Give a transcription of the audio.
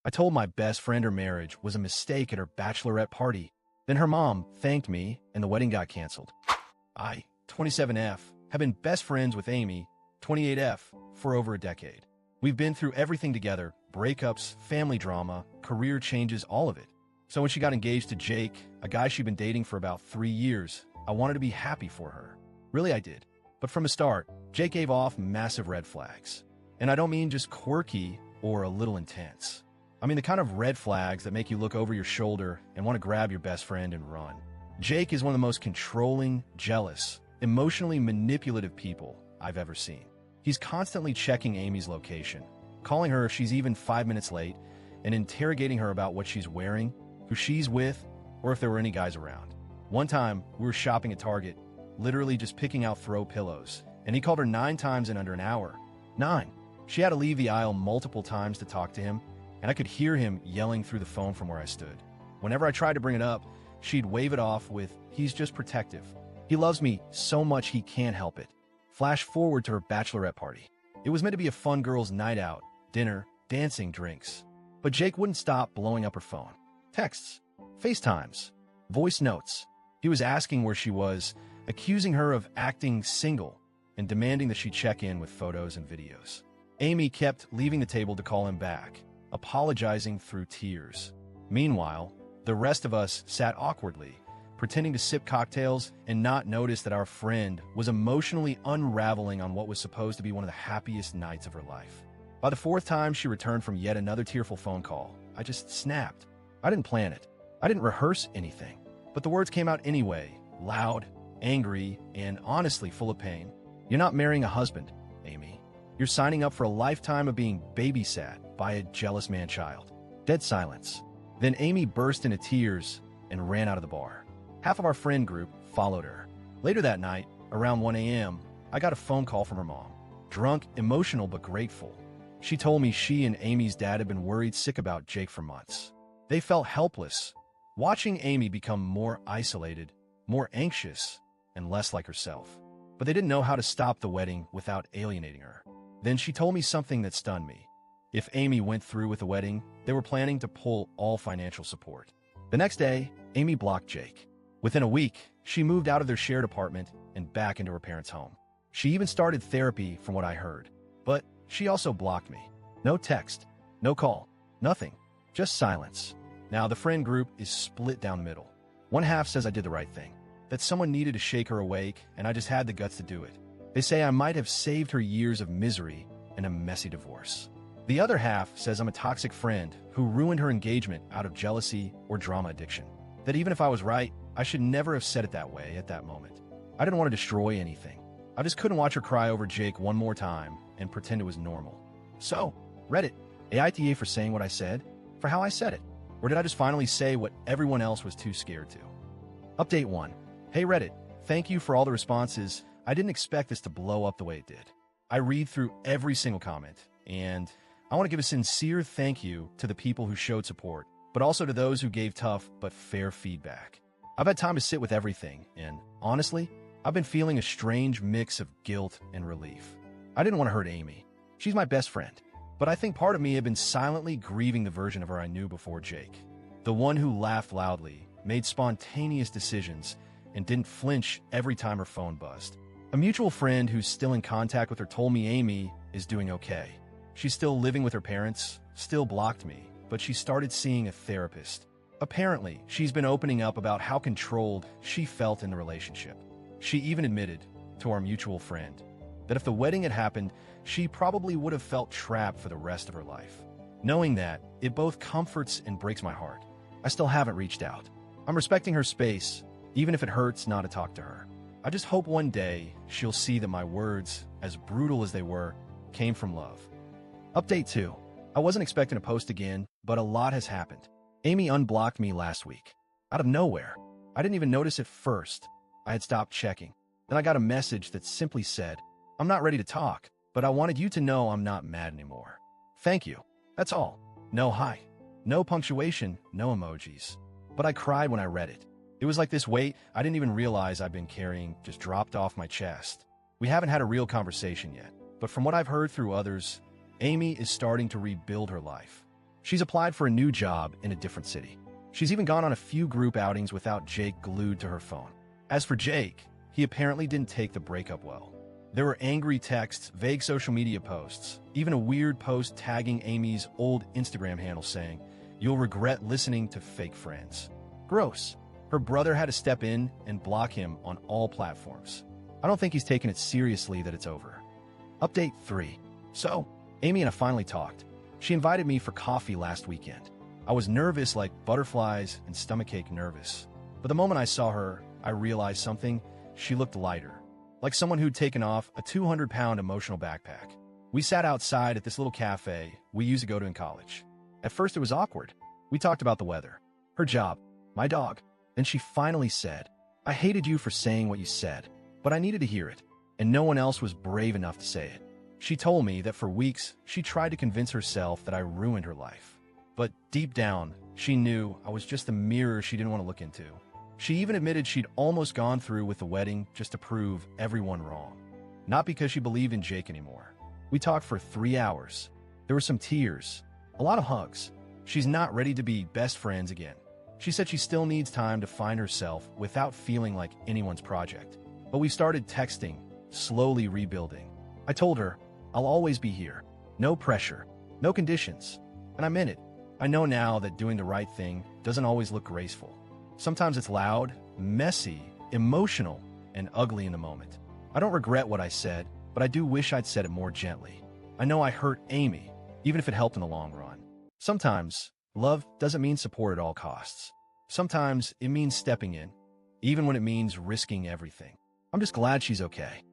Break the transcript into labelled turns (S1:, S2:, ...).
S1: I told my best friend her marriage was a mistake at her bachelorette party. Then her mom thanked me and the wedding got canceled. I, 27F, have been best friends with Amy, 28F, for over a decade. We've been through everything together, breakups, family drama, career changes, all of it. So when she got engaged to Jake, a guy she'd been dating for about 3 years, I wanted to be happy for her. Really, I did. But from the start, Jake gave off massive red flags. And I don't mean just quirky or a little intense. I mean the kind of red flags that make you look over your shoulder and want to grab your best friend and run. Jake is one of the most controlling, jealous, emotionally manipulative people I've ever seen. He's constantly checking Amy's location, calling her if she's even 5 minutes late, and interrogating her about what she's wearing, who she's with, or if there were any guys around. One time, we were shopping at Target, literally just picking out throw pillows, and he called her 9 times in under an hour. 9. She had to leave the aisle multiple times to talk to him, and I could hear him yelling through the phone from where I stood. Whenever I tried to bring it up, she'd wave it off with, "He's just protective. He loves me so much he can't help it." Flash forward to her bachelorette party. It was meant to be a fun girls' night out, dinner, dancing, drinks. But Jake wouldn't stop blowing up her phone. Texts, FaceTimes, voice notes. He was asking where she was, accusing her of acting single, and demanding that she check in with photos and videos. Amy kept leaving the table to call him back, apologizing through tears. Meanwhile, the rest of us sat awkwardly, pretending to sip cocktails and not notice that our friend was emotionally unraveling on what was supposed to be one of the happiest nights of her life. By the 4th time she returned from yet another tearful phone call, I just snapped. I didn't plan it. I didn't rehearse anything. But the words came out anyway, loud, angry, and honestly full of pain. "You're not marrying a husband, Amy. You're signing up for a lifetime of being babysat by a jealous man-child." Dead silence. Then Amy burst into tears and ran out of the bar. Half of our friend group followed her. Later that night, around 1 a.m., I got a phone call from her mom. Drunk, emotional, but grateful. She told me she and Amy's dad had been worried sick about Jake for months. They felt helpless, watching Amy become more isolated, more anxious, and less like herself. But they didn't know how to stop the wedding without alienating her. Then she told me something that stunned me. If Amy went through with the wedding, they were planning to pull all financial support. The next day, Amy blocked Jake. Within a week, she moved out of their shared apartment and back into her parents' home. She even started therapy from what I heard. But she also blocked me. No text, no call, nothing, just silence. Now the friend group is split down the middle. One half says I did the right thing, that someone needed to shake her awake and I just had the guts to do it. They say I might have saved her years of misery and a messy divorce. The other half says I'm a toxic friend who ruined her engagement out of jealousy or drama addiction. That even if I was right, I should never have said it that way at that moment. I didn't want to destroy anything. I just couldn't watch her cry over Jake one more time and pretend it was normal. So, Reddit, AITA for saying what I said, for how I said it. Or did I just finally say what everyone else was too scared to? Update 1. Hey Reddit, thank you for all the responses. I didn't expect this to blow up the way it did. I read through every single comment, and I want to give a sincere thank you to the people who showed support, but also to those who gave tough but fair feedback. I've had time to sit with everything, and honestly, I've been feeling a strange mix of guilt and relief. I didn't want to hurt Amy. She's my best friend. But I think part of me had been silently grieving the version of her I knew before Jake. The one who laughed loudly, made spontaneous decisions, and didn't flinch every time her phone buzzed. A mutual friend who's still in contact with her told me Amy is doing okay. She's still living with her parents, still blocked me, but she started seeing a therapist. Apparently, she's been opening up about how controlled she felt in the relationship. She even admitted, to our mutual friend, that if the wedding had happened, she probably would have felt trapped for the rest of her life. Knowing that, it both comforts and breaks my heart. I still haven't reached out. I'm respecting her space, even if it hurts not to talk to her. I just hope one day she'll see that my words, as brutal as they were, came from love. Update 2. I wasn't expecting to post again, but a lot has happened. Amy unblocked me last week. Out of nowhere. I didn't even notice at first. I had stopped checking. Then I got a message that simply said, "I'm not ready to talk, but I wanted you to know I'm not mad anymore. Thank you." That's all. No hi. No punctuation, no emojis. But I cried when I read it. It was like this weight I didn't even realize I'd been carrying just dropped off my chest. We haven't had a real conversation yet, but from what I've heard through others, Amy is starting to rebuild her life. She's applied for a new job in a different city. She's even gone on a few group outings without Jake glued to her phone. As for Jake, he apparently didn't take the breakup well. There were angry texts, vague social media posts, even a weird post tagging Amy's old Instagram handle saying, "You'll regret listening to fake friends." Gross. Her brother had to step in and block him on all platforms. I don't think he's taken it seriously that it's over. Update 3. So, Amy and I finally talked. She invited me for coffee last weekend. I was nervous like butterflies and stomachache nervous. But the moment I saw her, I realized something. She looked lighter, like someone who'd taken off a 200-pound emotional backpack. We sat outside at this little cafe we used to go to in college. At first it was awkward. We talked about the weather, her job, my dog. Then she finally said, "I hated you for saying what you said, but I needed to hear it, and no one else was brave enough to say it." She told me that for weeks she tried to convince herself that I ruined her life. But deep down, she knew I was just a mirror she didn't want to look into. She even admitted she'd almost gone through with the wedding just to prove everyone wrong. Not because she believed in Jake anymore. We talked for 3 hours. There were some tears, a lot of hugs. She's not ready to be best friends again. She said she still needs time to find herself without feeling like anyone's project. But we started texting, slowly rebuilding. I told her, "I'll always be here. No pressure, no conditions." And I meant it. I know now that doing the right thing doesn't always look graceful. Sometimes it's loud, messy, emotional, and ugly in the moment. I don't regret what I said, but I do wish I'd said it more gently. I know I hurt Amy, even if it helped in the long run. Sometimes, love doesn't mean support at all costs. Sometimes it means stepping in, even when it means risking everything. I'm just glad she's okay.